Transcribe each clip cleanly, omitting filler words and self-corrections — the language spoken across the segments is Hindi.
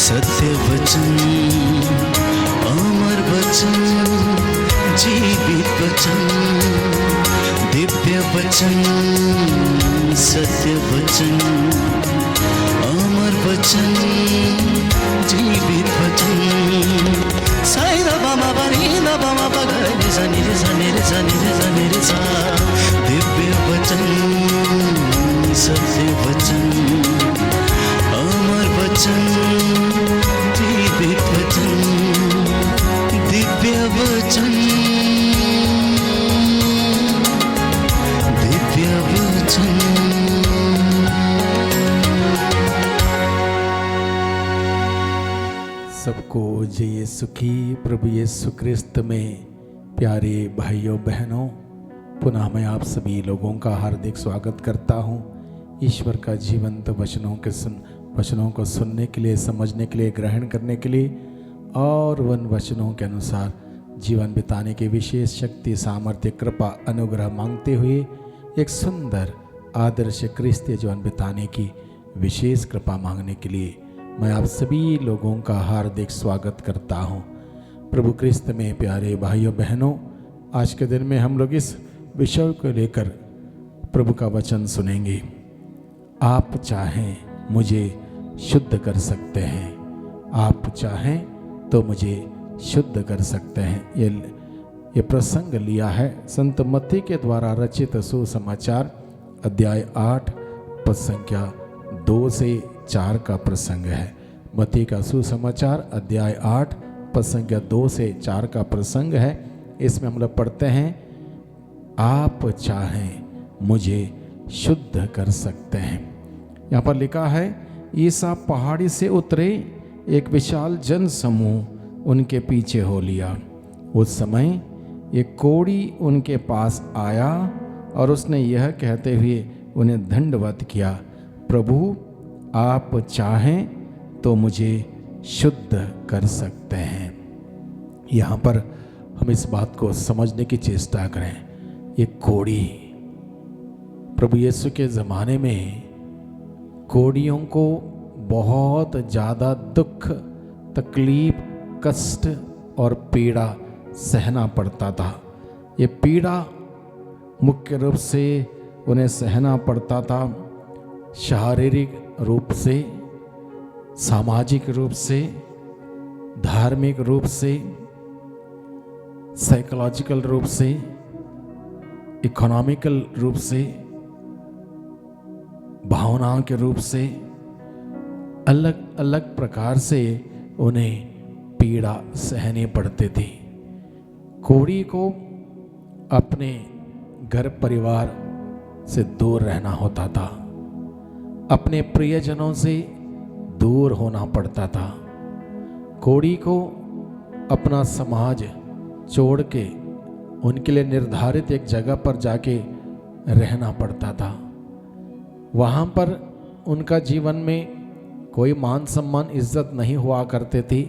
सत्य वचन, अमर वचन, जीवित वचन, दिव्य वचन, सत्य वचन, अमर वचन, जीवित वचन। साई दा बामा बनी दा बामा बगरे रे सा नी रे सा नी रे सा नी रे सा नी रे सा। दिव्य वचन, सत्य वचन, अमर वचन, जीवित वचन, दिव्य वचन, दिव्य वचन। सबको जय सुखी प्रभु यीशु क्रिस्त में प्यारे भाइयों बहनों, पुनः मैं आप सभी लोगों का हार्दिक स्वागत करता हूँ। ईश्वर का जीवंत वचनों को सुनने के लिए, समझने के लिए, ग्रहण करने के लिए और उन वचनों के अनुसार जीवन बिताने की विशेष शक्ति, सामर्थ्य, कृपा, अनुग्रह मांगते हुए एक सुंदर आदर्श क्रिस्तीय जीवन बिताने की विशेष कृपा मांगने के लिए मैं आप सभी लोगों का हार्दिक स्वागत करता हूँ। प्रभु क्रिस्त में प्यारे भाइयों बहनों, आज के दिन में हम लोग इस विषय को लेकर प्रभु का वचन सुनेंगे। आप चाहें मुझे शुद्ध कर सकते हैं, आप चाहें तो मुझे शुद्ध कर सकते हैं। ये प्रसंग लिया है संत मत्ती के द्वारा रचित सुसमाचार अध्याय 8 पद संख्या 2 से 4 का प्रसंग है। मत्ती का सुसमाचार अध्याय 8 पद संख्या 2 से 4 का प्रसंग है। इसमें हम लोग पढ़ते हैं, आप चाहें मुझे शुद्ध कर सकते हैं। यहाँ पर लिखा है, ईसा पहाड़ी से उतरे, एक विशाल जन समूह उनके पीछे हो लिया। उस समय एक कोढ़ी उनके पास आया और उसने यह कहते हुए उन्हें दंडवत किया, प्रभु आप चाहें तो मुझे शुद्ध कर सकते हैं। यहाँ पर हम इस बात को समझने की चेष्टा करें। ये कोढ़ी, प्रभु यीशु के ज़माने में कोढ़ियों को बहुत ज़्यादा दुख, तकलीफ, कष्ट और पीड़ा सहना पड़ता था। ये पीड़ा मुख्य रूप से उन्हें सहना पड़ता था शारीरिक रूप से, सामाजिक रूप से, धार्मिक रूप से, साइकोलॉजिकल रूप से, इकोनॉमिकल रूप से, भावनाओं के रूप से, अलग अलग प्रकार से उन्हें पीड़ा सहनी पड़ती थी। कोढ़ी को अपने घर परिवार से दूर रहना होता था, अपने प्रियजनों से दूर होना पड़ता था। कोढ़ी को अपना समाज छोड़ के उनके लिए निर्धारित एक जगह पर जाके रहना पड़ता था। वहाँ पर उनका जीवन में कोई मान सम्मान, इज्जत नहीं हुआ करते थी,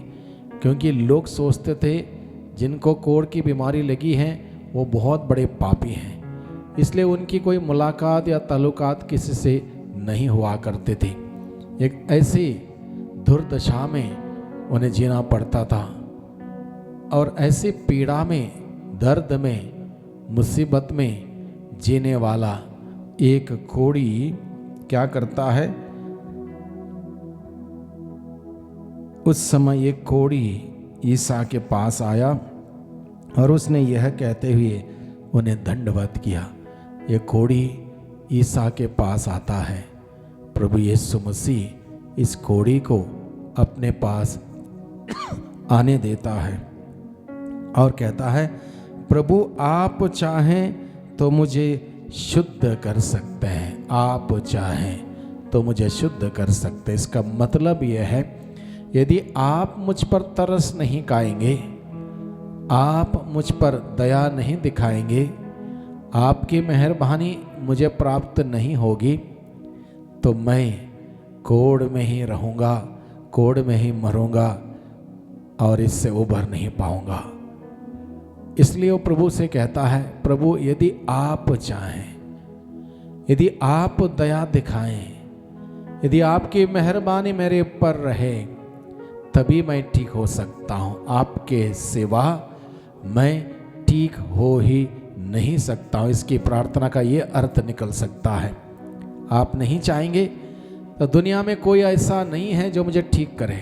क्योंकि लोग सोचते थे जिनको कोढ़ की बीमारी लगी है वो बहुत बड़े पापी हैं, इसलिए उनकी कोई मुलाकात या ताल्लुकात किसी से नहीं हुआ करते थे। एक ऐसी दुर्दशा में उन्हें जीना पड़ता था और ऐसी पीड़ा में, दर्द में, मुसीबत में जीने वाला एक कोढ़ी क्या करता है, उस समय एक कोढ़ी ईसा के पास आया और उसने यह कहते हुए उन्हें दंडवत किया। ये कोढ़ी ईसा के पास आता है। प्रभु यीशु मसीह इस कोढ़ी को अपने पास आने देता है और कहता है, प्रभु आप चाहें तो मुझे शुद्ध कर सकते हैं, आप चाहें तो मुझे शुद्ध कर सकते हैं। इसका मतलब यह है, यदि आप मुझ पर तरस नहीं खाएंगे, आप मुझ पर दया नहीं दिखाएंगे, आपकी मेहरबानी मुझे प्राप्त नहीं होगी, तो मैं कोढ़ में ही रहूँगा, कोढ़ में ही मरूँगा और इससे उभर नहीं पाऊँगा। इसलिए वो प्रभु से कहता है, प्रभु यदि आप चाहें, यदि आप दया दिखाएं, यदि आपकी मेहरबानी मेरे ऊपर रहे, तभी मैं ठीक हो सकता हूँ, आपके सिवा मैं ठीक हो ही नहीं सकता हूँ। इसकी प्रार्थना का ये अर्थ निकल सकता है। आप नहीं चाहेंगे तो दुनिया में कोई ऐसा नहीं है जो मुझे ठीक करे,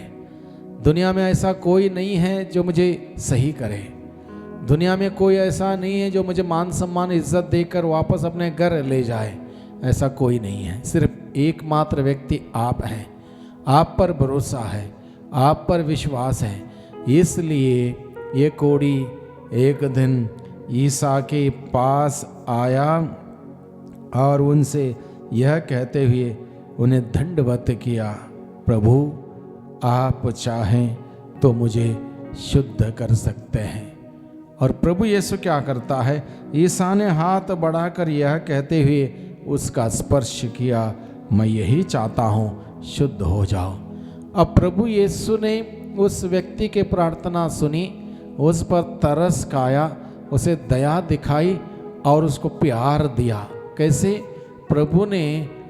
दुनिया में ऐसा कोई नहीं है जो मुझे सही करे, दुनिया में कोई ऐसा नहीं है जो मुझे मान सम्मान इज्जत देकर वापस अपने घर ले जाए। ऐसा कोई नहीं है। सिर्फ एकमात्र व्यक्ति आप हैं। आप पर भरोसा है, आप पर विश्वास है। इसलिए ये कोढ़ी एक दिन ईसा के पास आया और उनसे यह कहते हुए उन्हें दंडवत किया, प्रभु आप चाहें तो मुझे शुद्ध कर सकते हैं। और प्रभु यीशु क्या करता है, ईसा ने हाथ बढ़ाकर यह कहते हुए उसका स्पर्श किया, मैं यही चाहता हूँ, शुद्ध हो जाओ। अब प्रभु यीशु ने उस व्यक्ति की प्रार्थना सुनी, उस पर तरस खाया, उसे दया दिखाई और उसको प्यार दिया। कैसे? प्रभु ने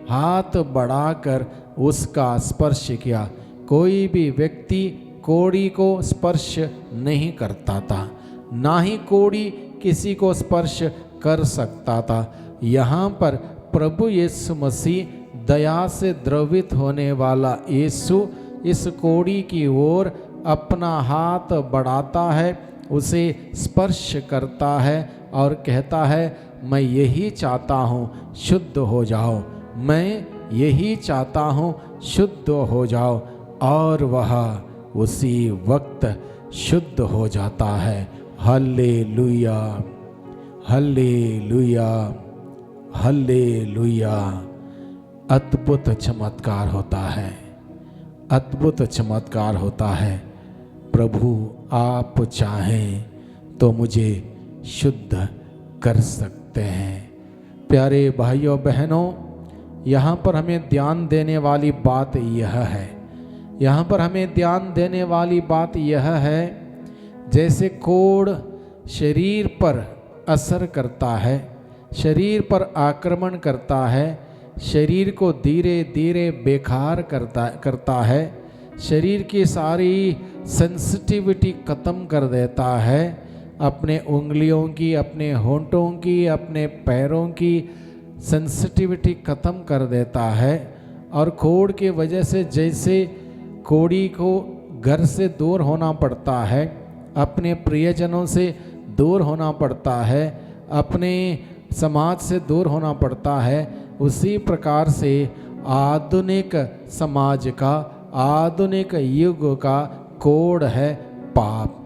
हाथ बढ़ाकर उसका स्पर्श किया। कोई भी व्यक्ति कोढ़ी को स्पर्श नहीं करता था, ना ही कोढ़ी किसी को स्पर्श कर सकता था। यहाँ पर प्रभु यीशु मसीह दया से द्रवित होने वाला यीशु इस कोढ़ी की ओर अपना हाथ बढ़ाता है, उसे स्पर्श करता है और कहता है, मैं यही चाहता हूँ, शुद्ध हो जाओ, मैं यही चाहता हूँ, शुद्ध हो जाओ। और वह उसी वक्त शुद्ध हो जाता है। Hallelujah, hallelujah, hallelujah. अद्भुत चमत्कार होता है, अद्भुत चमत्कार होता है। प्रभु आप चाहें तो मुझे शुद्ध कर सकते हैं। प्यारे भाइयों बहनों, यहाँ पर हमें ध्यान देने वाली बात यह है, यहाँ पर हमें ध्यान देने वाली बात यह है, जैसे कोढ़ शरीर पर असर करता है, शरीर पर आक्रमण करता है, शरीर को धीरे धीरे बेकार करता है, शरीर की सारी सेंसिटिविटी ख़त्म कर देता है, अपने उंगलियों की, अपने होंठों की, अपने पैरों की सेंसिटिविटी ख़त्म कर देता है। और कोढ़ की वजह से जैसे कोढ़ी को घर से दूर होना पड़ता है, अपने प्रियजनों से दूर होना पड़ता है, अपने समाज से दूर होना पड़ता है, उसी प्रकार से आधुनिक समाज का, आधुनिक युग का कोढ़ है पाप।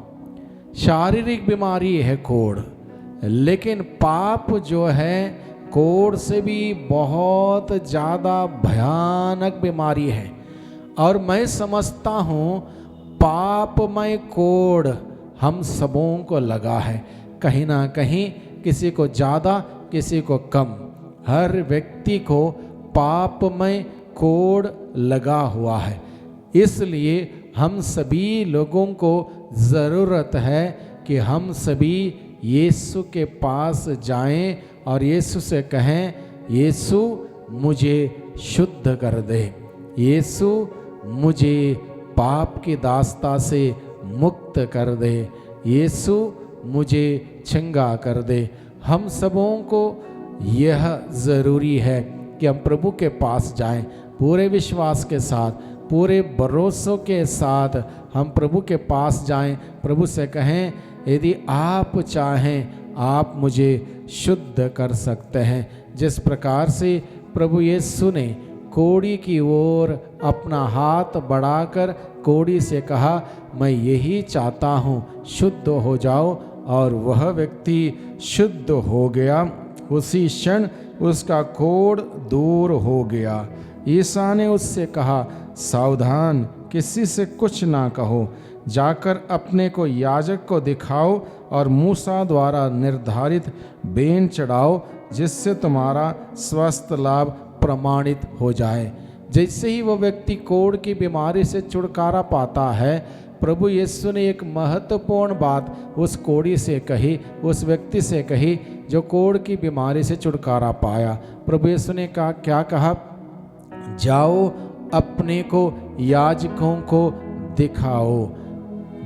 शारीरिक बीमारी है कोढ़, लेकिन पाप जो है कोढ़ से भी बहुत ज़्यादा भयानक बीमारी है। और मैं समझता हूँ पापमय कोढ़ हम सबों को लगा है, कहीं ना कहीं, किसी को ज़्यादा किसी को कम, हर व्यक्ति को पापमय कोढ़ लगा हुआ है। इसलिए हम सभी लोगों को ज़रूरत है कि हम सभी यीशु के पास जाएं और यीशु से कहें, यीशु मुझे शुद्ध कर दे, यीशु मुझे पाप की दास्ता से मुक्त कर दे, यीशु मुझे चंगा कर दे। हम सबों को यह ज़रूरी है कि हम प्रभु के पास जाएं, पूरे विश्वास के साथ, पूरे भरोसों के साथ हम प्रभु के पास जाएं, प्रभु से कहें, यदि आप चाहें आप मुझे शुद्ध कर सकते हैं। जिस प्रकार से प्रभु यीशु ने कोढ़ी की ओर अपना हाथ बढ़ाकर कोढ़ी से कहा, मैं यही चाहता हूँ, शुद्ध हो जाओ, और वह व्यक्ति शुद्ध हो गया। उसी क्षण उसका कोढ़ दूर हो गया। ईसा ने उससे कहा, सावधान, किसी से कुछ ना कहो, जाकर अपने को याजक को दिखाओ और मूसा द्वारा निर्धारित बेन चढ़ाओ, जिससे तुम्हारा स्वस्थ लाभ प्रमाणित हो जाए। जैसे ही वह व्यक्ति कोढ़ की बीमारी से छुटकारा पाता है, प्रभु यीशु ने एक महत्वपूर्ण बात उस कोढ़ी से कही, उस व्यक्ति से कही जो कोढ़ की बीमारी से छुटकारा पाया। प्रभु यीशु ने क्या कहा? जाओ, अपने को याजकों को दिखाओ,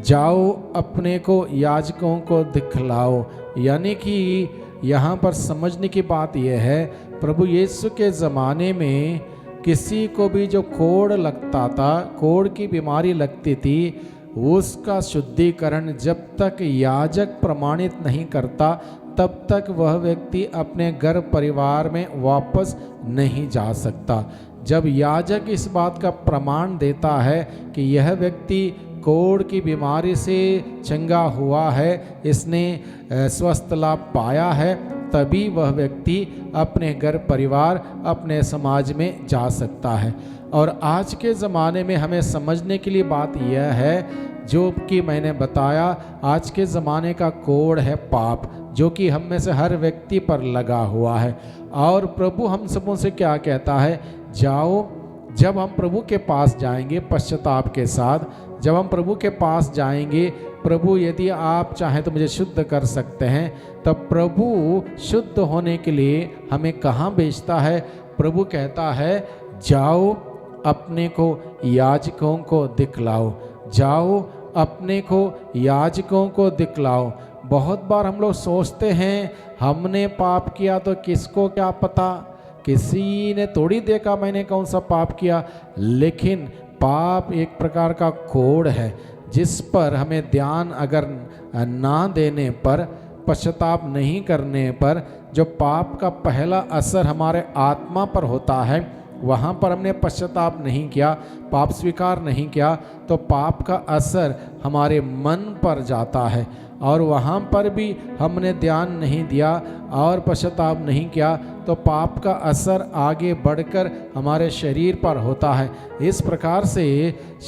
जाओ अपने को याजकों को दिखलाओ। यानी कि यहाँ पर समझने की बात यह है, प्रभु यीशु के ज़माने में किसी को भी जो कोढ़ लगता था, कोढ़ की बीमारी लगती थी, उसका शुद्धिकरण जब तक याजक प्रमाणित नहीं करता तब तक वह व्यक्ति अपने घर परिवार में वापस नहीं जा सकता। जब याजक इस बात का प्रमाण देता है कि यह व्यक्ति कोढ़ की बीमारी से चंगा हुआ है, इसने स्वस्थ लाभ पाया है, तभी वह व्यक्ति अपने घर परिवार, अपने समाज में जा सकता है। और आज के ज़माने में हमें समझने के लिए बात यह है, जो कि मैंने बताया, आज के ज़माने का कोढ़ है पाप, जो कि हम में से हर व्यक्ति पर लगा हुआ है। और प्रभु हम सबों से क्या कहता है, जाओ। जब हम प्रभु के पास जाएंगे पश्चाताप के साथ, जब हम प्रभु के पास जाएंगे, प्रभु यदि आप चाहें तो मुझे शुद्ध कर सकते हैं, तब प्रभु शुद्ध होने के लिए हमें कहाँ भेजता है? प्रभु कहता है, जाओ अपने को याजकों को दिखलाओ, जाओ अपने को याजकों को दिखलाओ। बहुत बार हम लोग सोचते हैं हमने पाप किया तो किसको क्या पता, किसी ने थोड़ी देखा मैंने कौन सा पाप किया। लेकिन पाप एक प्रकार का कोढ़ है जिस पर हमें ध्यान अगर ना देने पर, पश्चाताप नहीं करने पर, जो पाप का पहला असर हमारे आत्मा पर होता है, वहाँ पर हमने पश्चाताप नहीं किया, पाप स्वीकार नहीं किया, तो पाप का असर हमारे मन पर जाता है। और वहाँ पर भी हमने ध्यान नहीं दिया और पश्चाताप नहीं किया, तो पाप का असर आगे बढ़कर हमारे शरीर पर होता है। इस प्रकार से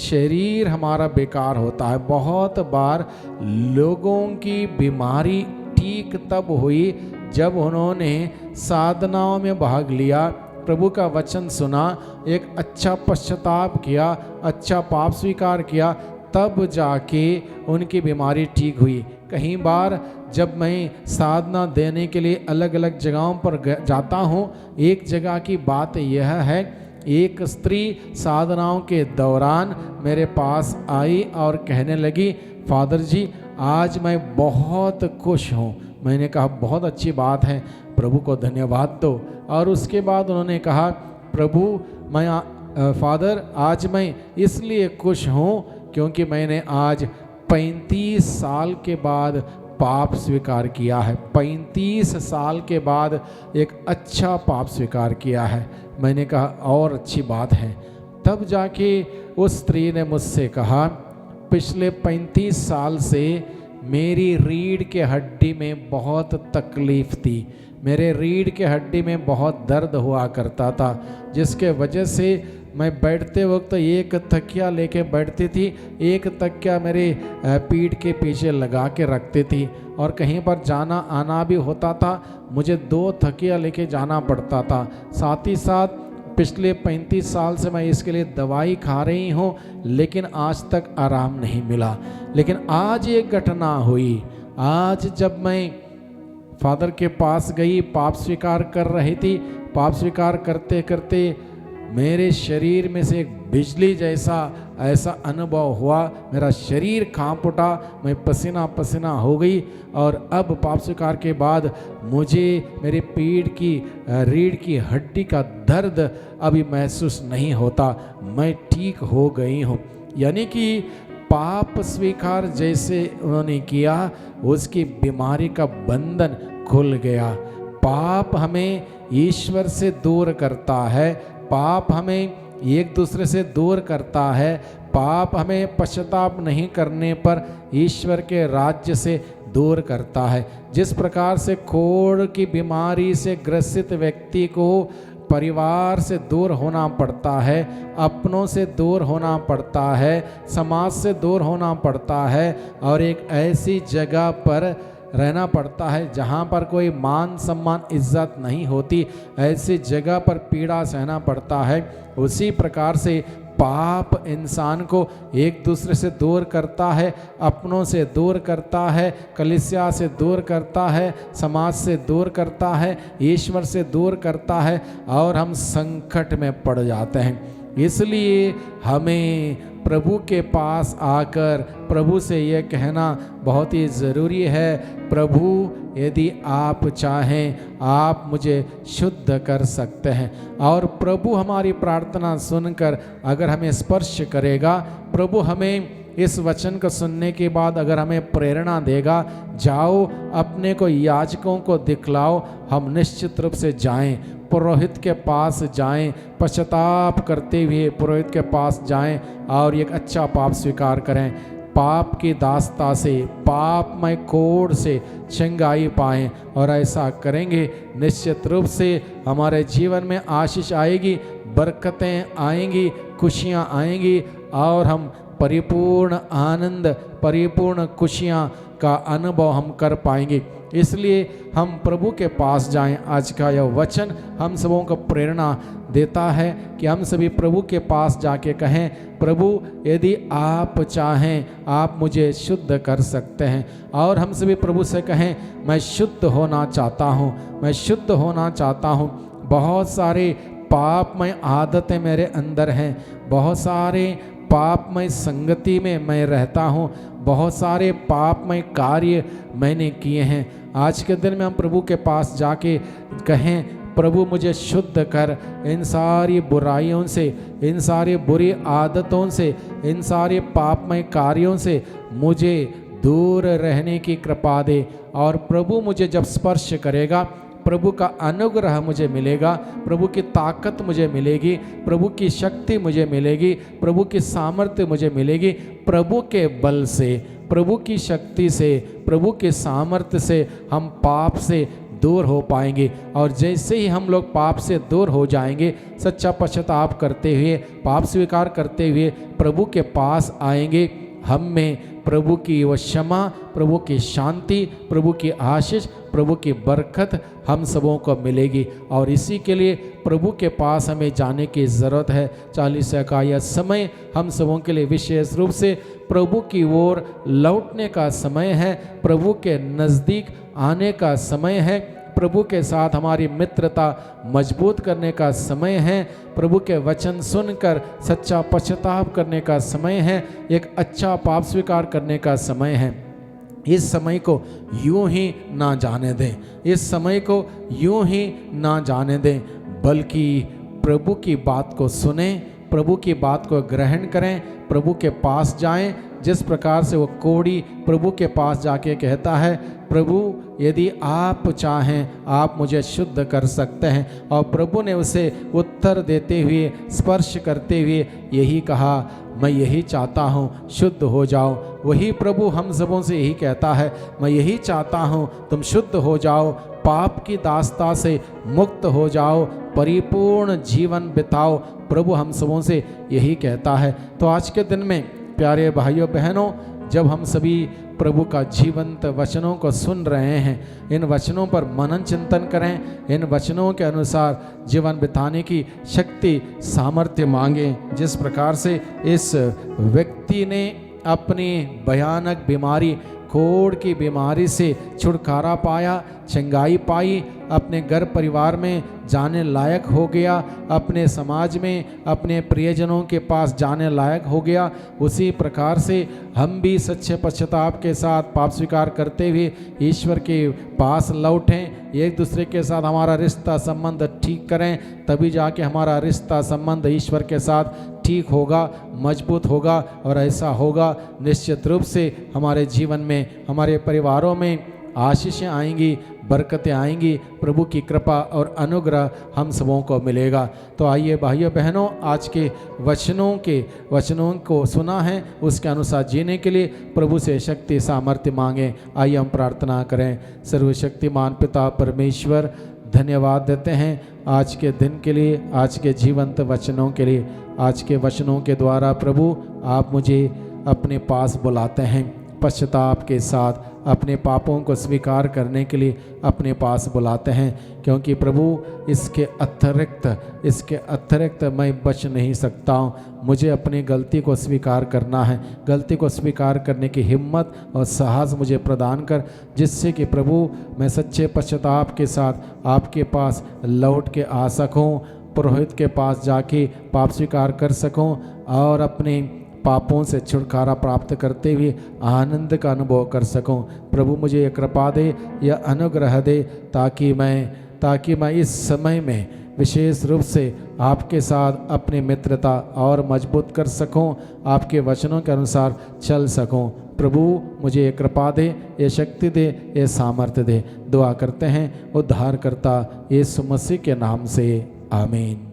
शरीर हमारा बेकार होता है। बहुत बार लोगों की बीमारी ठीक तब हुई जब उन्होंने साधनाओं में भाग लिया, प्रभु का वचन सुना, एक अच्छा पश्चाताप किया, अच्छा पाप स्वीकार किया, तब जाके उनकी बीमारी ठीक हुई। कई बार जब मैं साधना देने के लिए अलग अलग जगहों पर जाता हूँ, एक जगह की बात यह है, एक स्त्री साधनाओं के दौरान मेरे पास आई और कहने लगी, फादर जी आज मैं बहुत खुश हूँ। मैंने कहा बहुत अच्छी बात है, प्रभु को धन्यवाद दो। और उसके बाद उन्होंने कहा, प्रभु मैं फादर आज मैं इसलिए खुश हूँ क्योंकि मैंने आज 35 साल के बाद पाप स्वीकार किया है, 35 साल के बाद एक अच्छा पाप स्वीकार किया है। मैंने कहा और अच्छी बात है। तब जाके उस स्त्री ने मुझसे कहा, पिछले 35 साल से मेरी रीढ़ के हड्डी में बहुत तकलीफ़ थी, मेरे रीढ़ के हड्डी में बहुत दर्द हुआ करता था, जिसके वजह से मैं बैठते वक्त एक तकिया लेके बैठती थी, एक तकिया मेरे पीठ के पीछे लगा के रखती थी, और कहीं पर जाना आना भी होता था मुझे 2 तकिया लेके जाना पड़ता था। साथ ही साथ पिछले 35 साल से मैं इसके लिए दवाई खा रही हूँ, लेकिन आज तक आराम नहीं मिला। लेकिन आज एक घटना हुई, आज जब मैं फादर के पास गई, पाप स्वीकार कर रही थी, पाप स्वीकार करते करते मेरे शरीर में से एक बिजली जैसा ऐसा अनुभव हुआ, मेरा शरीर कांप उठा, मैं पसीना पसीना हो गई। और अब पाप स्वीकार के बाद मुझे मेरे पीठ की रीढ़ की हड्डी का दर्द अभी महसूस नहीं होता, मैं ठीक हो गई हूँ। यानी कि पाप स्वीकार जैसे उन्होंने किया, उसकी बीमारी का बंधन खुल गया। पाप हमें ईश्वर से दूर करता है, पाप हमें एक दूसरे से दूर करता है, पाप हमें पश्चाताप नहीं करने पर ईश्वर के राज्य से दूर करता है। जिस प्रकार से कोढ़ की बीमारी से ग्रसित व्यक्ति को परिवार से दूर होना पड़ता है, अपनों से दूर होना पड़ता है, समाज से दूर होना पड़ता है, और एक ऐसी जगह पर रहना पड़ता है जहाँ पर कोई मान सम्मान इज्जत नहीं होती, ऐसी जगह पर पीड़ा सहना पड़ता है। उसी प्रकार से पाप इंसान को एक दूसरे से दूर करता है, अपनों से दूर करता है, कलीसिया से दूर करता है, समाज से दूर करता है, ईश्वर से दूर करता है, और हम संकट में पड़ जाते हैं। इसलिए हमें प्रभु के पास आकर प्रभु से यह कहना बहुत ही ज़रूरी है, प्रभु यदि आप चाहें आप मुझे शुद्ध कर सकते हैं। और प्रभु हमारी प्रार्थना सुनकर अगर हमें स्पर्श करेगा, प्रभु हमें इस वचन को सुनने के बाद अगर हमें प्रेरणा देगा, जाओ अपने को याजकों को दिखलाओ, हम निश्चित रूप से जाएं, पुरोहित के पास जाएं, पश्चाताप करते हुए पुरोहित के पास जाएं और एक अच्छा पाप स्वीकार करें, पाप की दास्ता से, पापमय कोड़ से चंगाई पाएं। और ऐसा करेंगे निश्चित रूप से हमारे जीवन में आशीष आएगी, बरकतें आएंगी, खुशियाँ आएंगी और हम परिपूर्ण आनंद, परिपूर्ण खुशियाँ का अनुभव हम कर पाएंगे। इसलिए हम प्रभु के पास जाएं। आज का यह वचन हम सबों को प्रेरणा देता है कि हम सभी प्रभु के पास जाके कहें, प्रभु यदि आप चाहें आप मुझे शुद्ध कर सकते हैं। और हम सभी प्रभु से कहें, मैं शुद्ध होना चाहता हूँ, मैं शुद्ध होना चाहता हूँ। बहुत सारे पापमय आदतें मेरे अंदर हैं, बहुत सारे पापमय संगति में मैं रहता हूँ, बहुत सारे पापमय कार्य मैंने किए हैं। आज के दिन में हम प्रभु के पास जाके कहें, प्रभु मुझे शुद्ध कर, इन सारी बुराइयों से, इन सारी बुरी आदतों से, इन सारे पापमय कार्यों से मुझे दूर रहने की कृपा दे। और प्रभु मुझे जब स्पर्श करेगा, प्रभु का अनुग्रह मुझे मिलेगा, प्रभु की ताकत मुझे मिलेगी, प्रभु की शक्ति मुझे मिलेगी, प्रभु की सामर्थ्य मुझे मिलेगी। प्रभु के बल से, प्रभु की शक्ति से, प्रभु के सामर्थ्य से हम पाप से दूर हो पाएंगे। और जैसे ही हम लोग पाप से दूर हो जाएंगे, सच्चा पश्चाताप करते हुए, पाप स्वीकार करते हुए प्रभु के पास आएंगे, हम में प्रभु की वो क्षमा, प्रभु की शांति, प्रभु की आशीष, प्रभु की बरकत हम सबों को मिलेगी। और इसी के लिए प्रभु के पास हमें जाने की ज़रूरत है। 40 का यह समय हम सबों के लिए विशेष रूप से प्रभु की ओर लौटने का समय है, प्रभु के नज़दीक आने का समय है, प्रभु के साथ हमारी मित्रता मजबूत करने का समय है, प्रभु के वचन सुनकर सच्चा पश्चाताप करने का समय है, एक अच्छा पाप स्वीकार करने का समय है। इस समय को यूं ही ना जाने दें, इस समय को यूं ही ना जाने दें, बल्कि प्रभु की बात को सुने, प्रभु की बात को ग्रहण करें, प्रभु के पास जाएं। जिस प्रकार से वो कोढ़ी प्रभु के पास जाके कहता है, प्रभु यदि आप चाहें आप मुझे शुद्ध कर सकते हैं। और प्रभु ने उसे उत्तर देते हुए, स्पर्श करते हुए यही कहा, मैं यही चाहता हूँ, शुद्ध हो जाओ। वही प्रभु हम सबों से यही कहता है, मैं यही चाहता हूँ तुम शुद्ध हो जाओ, पाप की दास्ता से मुक्त हो जाओ, परिपूर्ण जीवन बिताओ। प्रभु हम सबों से यही कहता है। तो आज के दिन में प्यारे भाइयों बहनों, जब हम सभी प्रभु का जीवंत वचनों को सुन रहे हैं, इन वचनों पर मनन चिंतन करें, इन वचनों के अनुसार जीवन बिताने की शक्ति सामर्थ्य मांगें। जिस प्रकार से इस व्यक्ति ने अपनी भयानक बीमारी, कोढ़ की बीमारी से छुटकारा पाया, चंगाई पाई, अपने घर परिवार में जाने लायक हो गया, अपने समाज में अपने प्रियजनों के पास जाने लायक हो गया, उसी प्रकार से हम भी सच्चे पश्चाताप के साथ पाप स्वीकार करते हुए ईश्वर के पास लौटें, एक दूसरे के साथ हमारा रिश्ता संबंध ठीक करें, तभी जाके हमारा रिश्ता संबंध ईश्वर के साथ ठीक होगा, मजबूत होगा। और ऐसा होगा निश्चित रूप से हमारे जीवन में, हमारे परिवारों में आशीषें आएंगी, बरकतें आएंगी, प्रभु की कृपा और अनुग्रह हम सबों को मिलेगा। तो आइए भाइयों बहनों, आज के वचनों को सुना है, उसके अनुसार जीने के लिए प्रभु से शक्ति सामर्थ्य मांगें। आइए हम प्रार्थना करें। सर्वशक्तिमान पिता परमेश्वर, धन्यवाद देते हैं आज के दिन के लिए, आज के जीवंत वचनों के लिए। आज के वचनों के द्वारा प्रभु आप मुझे अपने पास बुलाते हैं, पश्चाताप के साथ अपने पापों को स्वीकार करने के लिए अपने पास बुलाते हैं, क्योंकि प्रभु इसके अतिरिक्त मैं बच नहीं सकता हूँ। मुझे अपनी गलती को स्वीकार करना है, गलती को स्वीकार करने की हिम्मत और साहस मुझे प्रदान कर, जिससे कि प्रभु मैं सच्चे पश्चाताप के साथ आपके पास लौट के आ सकूँ, पुरोहित के पास जाके पाप स्वीकार कर सकूं और अपने पापों से छुटकारा प्राप्त करते हुए आनंद का अनुभव कर सकूं। प्रभु मुझे ये कृपा दे, यह अनुग्रह दे, ताकि मैं इस समय में विशेष रूप से आपके साथ अपनी मित्रता और मजबूत कर सकूं, आपके वचनों के अनुसार चल सकूं। प्रभु मुझे ये कृपा दे, ये शक्ति दे, ये सामर्थ्य दे। दुआ करते हैं उद्धारकर्ता यीशु मसीह के नाम से, आमीन।